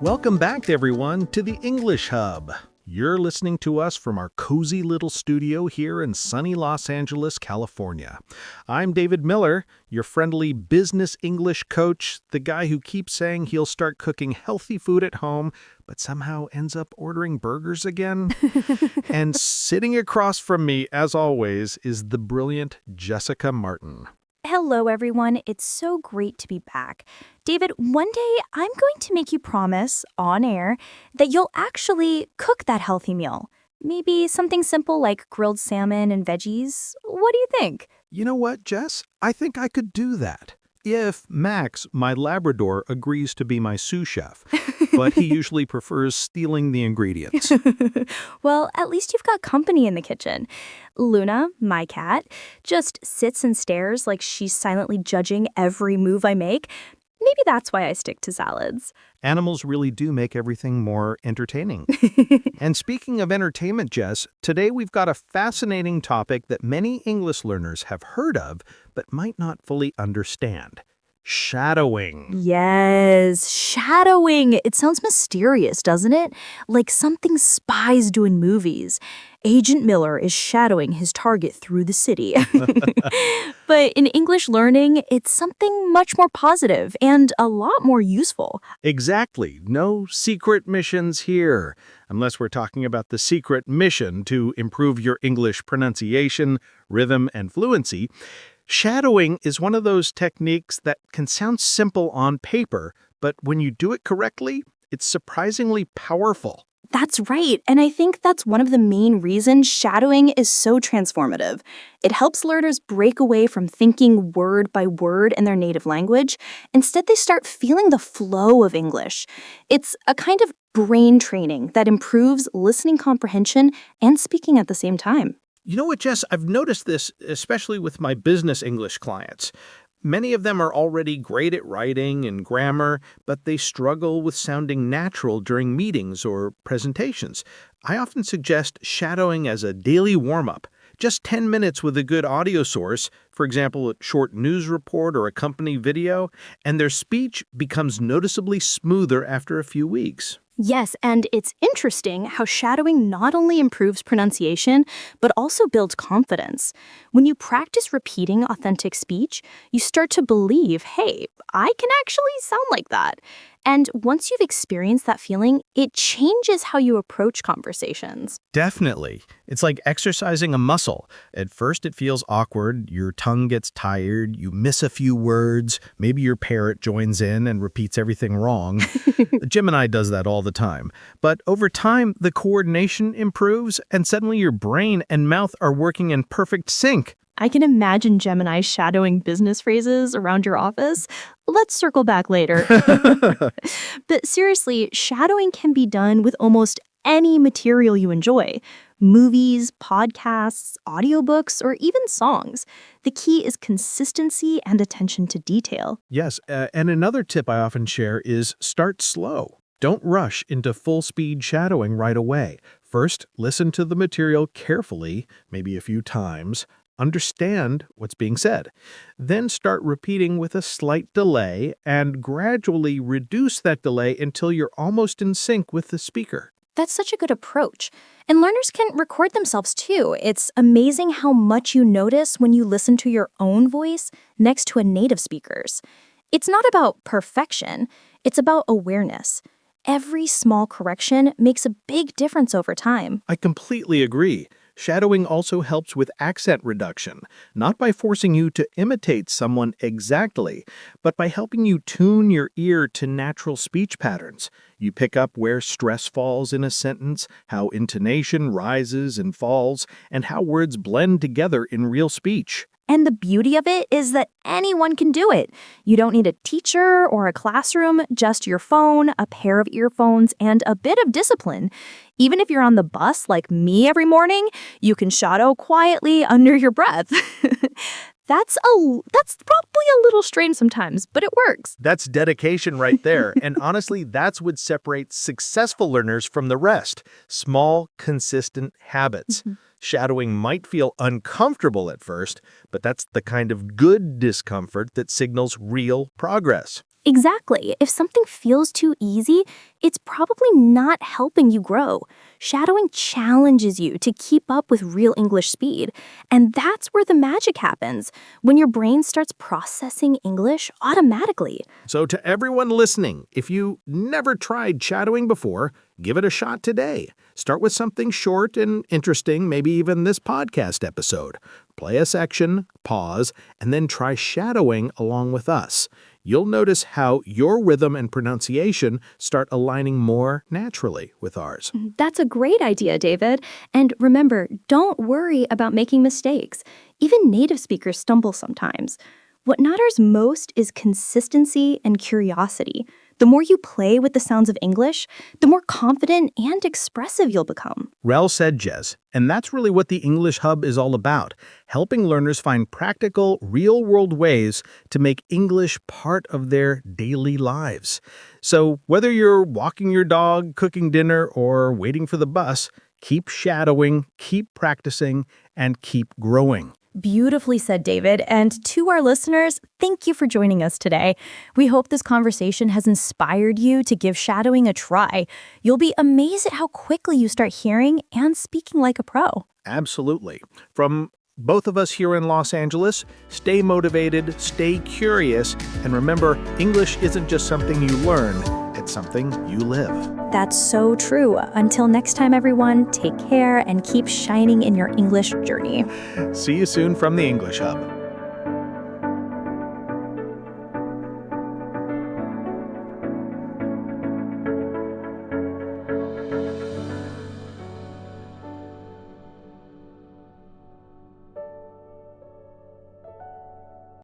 Welcome back, everyone, to the English Hub. You're listening to us from our cozy little studio here in sunny Los Angeles, California. I'm David Miller, your friendly business English coach, the guy who keeps saying he'll start cooking healthy food at home, but somehow ends up ordering burgers again. And sitting across from me, as always, is the brilliant Jessica Martin. Hello, everyone. It's so great to be back. David, one day I'm going to make you promise, on air, that you'll actually cook that healthy meal. Maybe something simple like grilled salmon and veggies. What do you think? You know what, Jess? I think I could do that. If Max, my Labrador, agrees to be my sous chef. But he usually prefers stealing the ingredients. Well, at least you've got company in the kitchen. Luna, my cat, just sits and stares like she's silently judging every move I make. Maybe that's why I stick to salads. Animals really do make everything more entertaining. And speaking of entertainment, Jess, today we've got a fascinating topic that many English learners have heard of, but might not fully understand. Shadowing. Yes, shadowing. It sounds mysterious, doesn't it? Like something spies do in movies. Agent Miller is shadowing his target through the city. But in English learning, it's something much more positive and a lot more useful. Exactly. No secret missions here. Unless we're talking about the secret mission to improve your English pronunciation, rhythm, and fluency. Shadowing is one of those techniques that can sound simple on paper, but when you do it correctly, it's surprisingly powerful. That's right, and I think that's one of the main reasons shadowing is so transformative. It helps learners break away from thinking word by word in their native language. Instead, they start feeling the flow of English. It's a kind of brain training that improves listening comprehension and speaking at the same time. You know what, Jess? I've noticed this, especially with my business English clients. Many of them are already great at writing and grammar, but they struggle with sounding natural during meetings or presentations. I often suggest shadowing as a daily warm-up. Just 10 minutes with a good audio source, for example, a short news report or a company video, and their speech becomes noticeably smoother after a few weeks. Yes, and it's interesting how shadowing not only improves pronunciation, but also builds confidence. When you practice repeating authentic speech, you start to believe, hey, I can actually sound like that. And once you've experienced that feeling, it changes how you approach conversations. Definitely. It's like exercising a muscle. At first it feels awkward, your tongue gets tired, you miss a few words, maybe your parrot joins in and repeats everything wrong. Gemini does that all the time. But over time, the coordination improves and suddenly your brain and mouth are working in perfect sync. I can imagine Gemini shadowing business phrases around your office. Let's circle back later. But seriously, shadowing can be done with almost any material you enjoy. Movies, podcasts, audiobooks, or even songs. The key is consistency and attention to detail. Yes, and another tip I often share is start slow. Don't rush into full-speed shadowing right away. First, listen to the material carefully, maybe a few times. Understand what's being said. Then start repeating with a slight delay and gradually reduce that delay until you're almost in sync with the speaker. That's such a good approach. And learners can record themselves too. It's amazing how much you notice when you listen to your own voice next to a native speaker's. It's not about perfection, it's about awareness. Every small correction makes a big difference over time. I completely agree. Shadowing also helps with accent reduction, not by forcing you to imitate someone exactly, but by helping you tune your ear to natural speech patterns. You pick up where stress falls in a sentence, how intonation rises and falls, and how words blend together in real speech. And the beauty of it is that anyone can do it. You don't need a teacher or a classroom, just your phone, a pair of earphones, and a bit of discipline. Even if you're on the bus like me every morning, you can shadow quietly under your breath. That's probably a little strange sometimes, but it works. That's dedication right there. And honestly, that's what separates successful learners from the rest. Small, consistent habits. Shadowing might feel uncomfortable at first, but that's the kind of good discomfort that signals real progress. Exactly. If something feels too easy, it's probably not helping you grow. Shadowing challenges you to keep up with real English speed. And that's where the magic happens, when your brain starts processing English automatically. So to everyone listening, if you never tried shadowing before, give it a shot today. Start with something short and interesting, maybe even this podcast episode. Play a section, pause, and then try shadowing along with us. You'll notice how your rhythm and pronunciation start aligning more naturally with ours. That's a great idea, David. And remember, don't worry about making mistakes. Even native speakers stumble sometimes. What matters most is consistency and curiosity. The more you play with the sounds of English, the more confident and expressive you'll become. Well said, Jez. And that's really what the English Hub is all about, helping learners find practical, real-world ways to make English part of their daily lives. So whether you're walking your dog, cooking dinner, or waiting for the bus, keep shadowing, keep practicing, and keep growing. Beautifully said, David. And to our listeners, thank you for joining us today. We hope this conversation has inspired you to give shadowing a try. You'll be amazed at how quickly you start hearing and speaking like a pro. Absolutely. From both of us here in Los Angeles, stay motivated, stay curious, and remember, English isn't just something you learn, it's something you live. That's so true. Until next time, everyone, take care and keep shining in your English journey. See you soon from the English Hub.